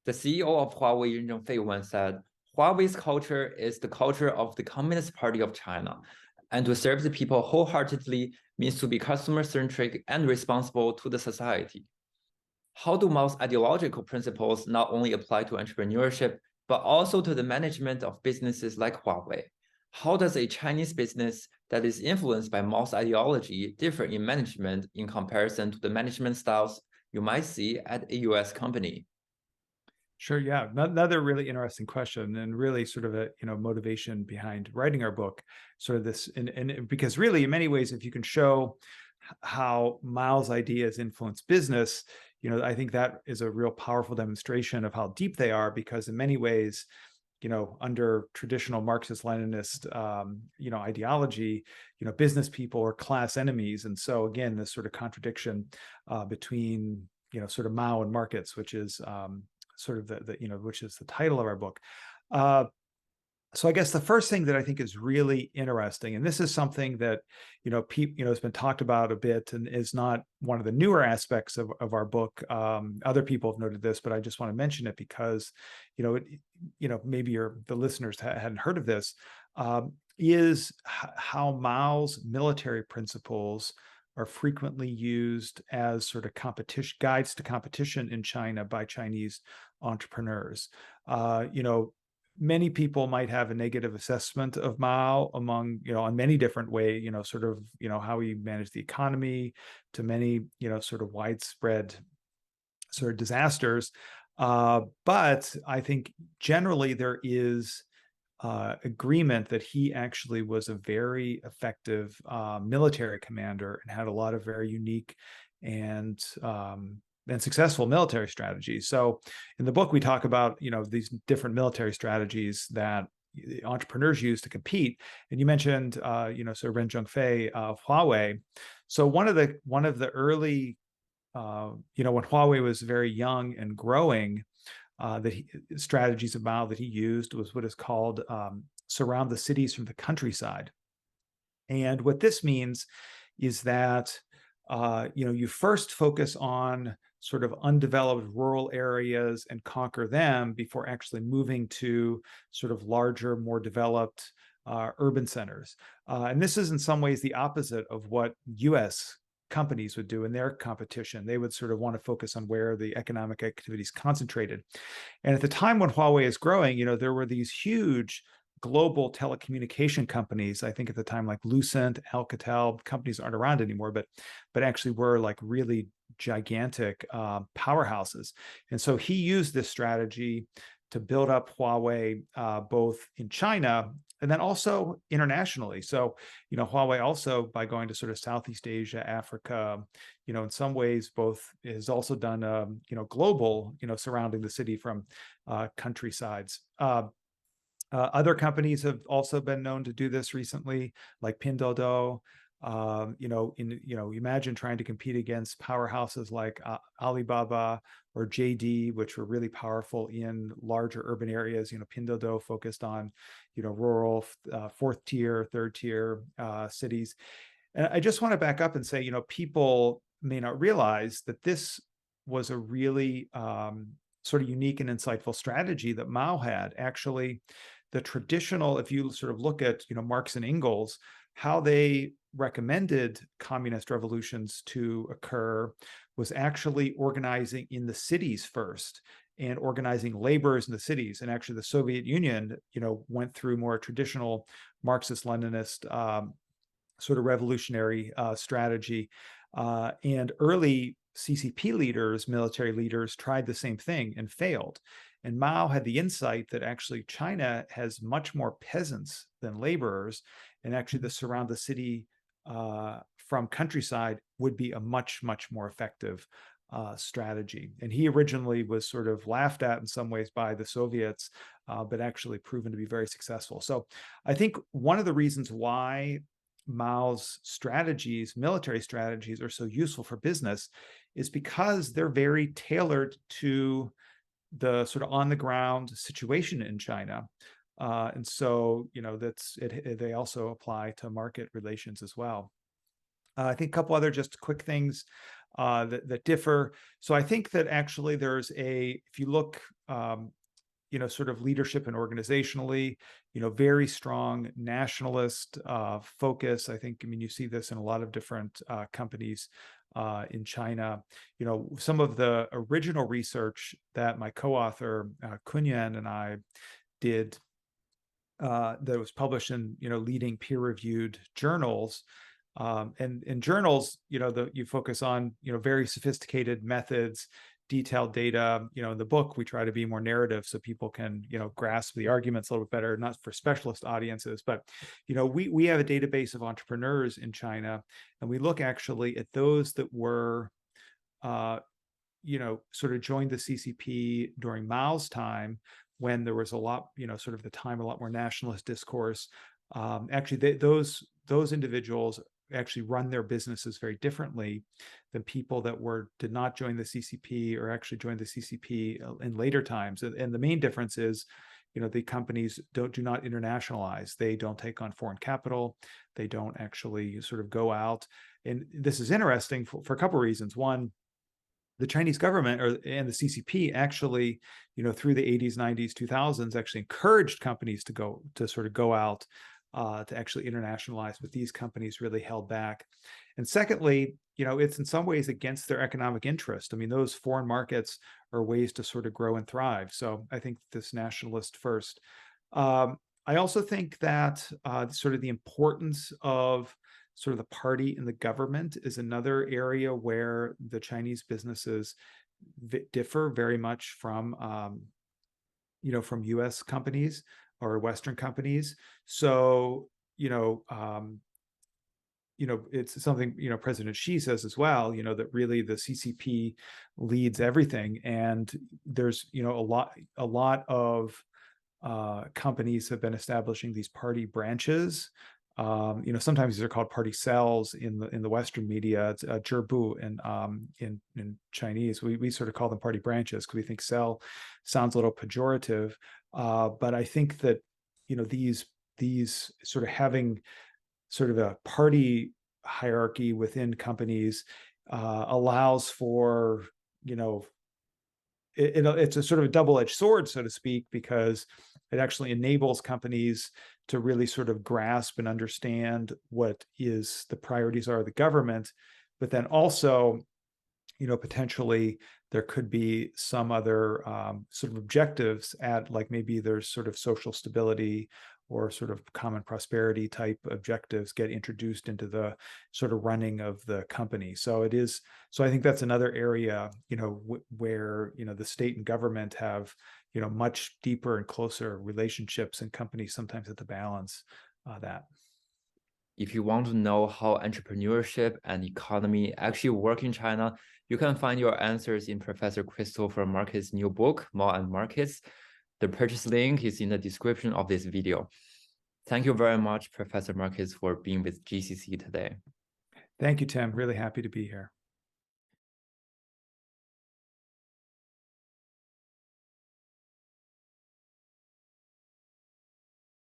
The CEO of Huawei, Ren Zhengfei, once said, Huawei's culture is the culture of the Communist Party of China. And to serve the people wholeheartedly means to be customer-centric and responsible to the society. How do Mao's ideological principles not only apply to entrepreneurship, but also to the management of businesses like Huawei? How does a Chinese business that is influenced by Mao's ideology differ in management in comparison to the management styles you might see at a US company? Sure, yeah. Another really interesting question, and really sort of a motivation behind writing our book. Sort of this, and because really, in many ways, if you can show how Mao's ideas influence business, I think that is a real powerful demonstration of how deep they are. Because in many ways, under traditional Marxist-Leninist, ideology, business people are class enemies, and so again, this sort of contradiction between sort of Mao and markets, which is sort of which is the title of our book. So I guess the first thing that I think is really interesting, and this is something that has been talked about a bit, and is not one of the newer aspects of our book. Other people have noted this, but I just want to mention it because maybe the listeners hadn't heard of this. Is how Mao's military principles are frequently used as sort of competition guides to competition in China by Chinese entrepreneurs. Many people might have a negative assessment of Mao among, on many different ways, sort of, how he managed the economy, to many, sort of widespread sort of disasters. But I think generally there is agreement that he actually was a very effective military commander and had a lot of very unique and successful military strategies. So in the book, we talk about these different military strategies that entrepreneurs use to compete. And you mentioned so Ren Zhengfei of Huawei. So one of the early when Huawei was very young and growing, strategies of Mao that he used was what is called surround the cities from the countryside. And what this means is that you first focus on sort of undeveloped rural areas and conquer them before actually moving to sort of larger, more developed urban centers. And this is in some ways the opposite of what US companies would do in their competition. They would sort of want to focus on where the economic activity is concentrated. And at the time when Huawei is growing, there were these huge global telecommunication companies. I think at the time, like Lucent, Alcatel, companies aren't around anymore, but actually were like really gigantic powerhouses. And so he used this strategy to build up Huawei both in China and then also internationally. So, Huawei also, by going to sort of Southeast Asia, Africa, in some ways, both has also done, global, surrounding the city from countrysides. Other companies have also been known to do this recently, like Pinduoduo. Imagine trying to compete against powerhouses like Alibaba or JD, which were really powerful in larger urban areas. Pinduoduo focused on, rural, fourth tier, third tier cities. And I just want to back up and say, people may not realize that this was a really sort of unique and insightful strategy that Mao had. Actually, the traditional, if you sort of look at, Marx and Engels, how they recommended communist revolutions to occur was actually organizing in the cities first and organizing laborers in the cities. And actually the Soviet Union, went through more traditional Marxist-Leninist sort of revolutionary strategy. And early CCP leaders, military leaders, tried the same thing and failed. And Mao had the insight that actually China has much more peasants than laborers, and actually the surround the city from countryside would be a much, much more effective strategy. And he originally was sort of laughed at in some ways by the Soviets, but actually proven to be very successful. So I think one of the reasons why Mao's strategies, military strategies, are so useful for business is because they're very tailored to the sort of on the ground situation in China. And so, they also apply to market relations as well. I think a couple other just quick things that differ. So I think that actually if you look sort of leadership and organizationally, very strong nationalist focus. I think, I mean, you see this in a lot of different companies in China. Some of the original research that my co-author Kunyan and I did that was published in leading peer-reviewed journals. And in journals, you focus on very sophisticated methods, detailed data. In the book, we try to be more narrative so people can grasp the arguments a little bit better, not for specialist audiences. But we have a database of entrepreneurs in China, and we look actually at those that were sort of joined the CCP during Mao's time, when there was a lot, sort of the time, a lot more nationalist discourse. Actually, those individuals actually run their businesses very differently than people that did not join the CCP or actually joined the CCP in later times. And the main difference is, the companies do not internationalize. They don't take on foreign capital. They don't actually sort of go out. And this is interesting for a couple of reasons. One, the Chinese government and the CCP actually, through the 80s, 90s, 2000s, actually encouraged companies to go out to actually internationalize, but these companies really held back. And secondly, it's in some ways against their economic interest. I mean, those foreign markets are ways to sort of grow and thrive. So I think this nationalist first. I also think that sort of the importance of sort of the party in the government is another area where the Chinese businesses differ very much from from US companies or Western companies. So, it's something, President Xi says as well, that really the CCP leads everything. And there's, a lot of companies have been establishing these party branches. Sometimes these are called party cells in the Western media. It's zhibu in Chinese. We sort of call them party branches because we think cell sounds a little pejorative. But I think that these sort of having sort of a party hierarchy within companies allows for it's a sort of a double-edged sword, so to speak, because it actually enables companies to really sort of grasp and understand what is the priorities are of the government, but then also, potentially there could be some other sort of objectives like maybe there's sort of social stability or sort of common prosperity type objectives get introduced into the sort of running of the company. So I think that's another area, where, the state and government have, much deeper and closer relationships, and companies sometimes have to balance that. If you want to know how entrepreneurship and economy actually work in China, you can find your answers in Professor Christopher Marquis' new book, Mao and Markets. The purchase link is in the description of this video. Thank you very much, Professor Marquis, for being with GCC today. Thank you, Tim. Really happy to be here.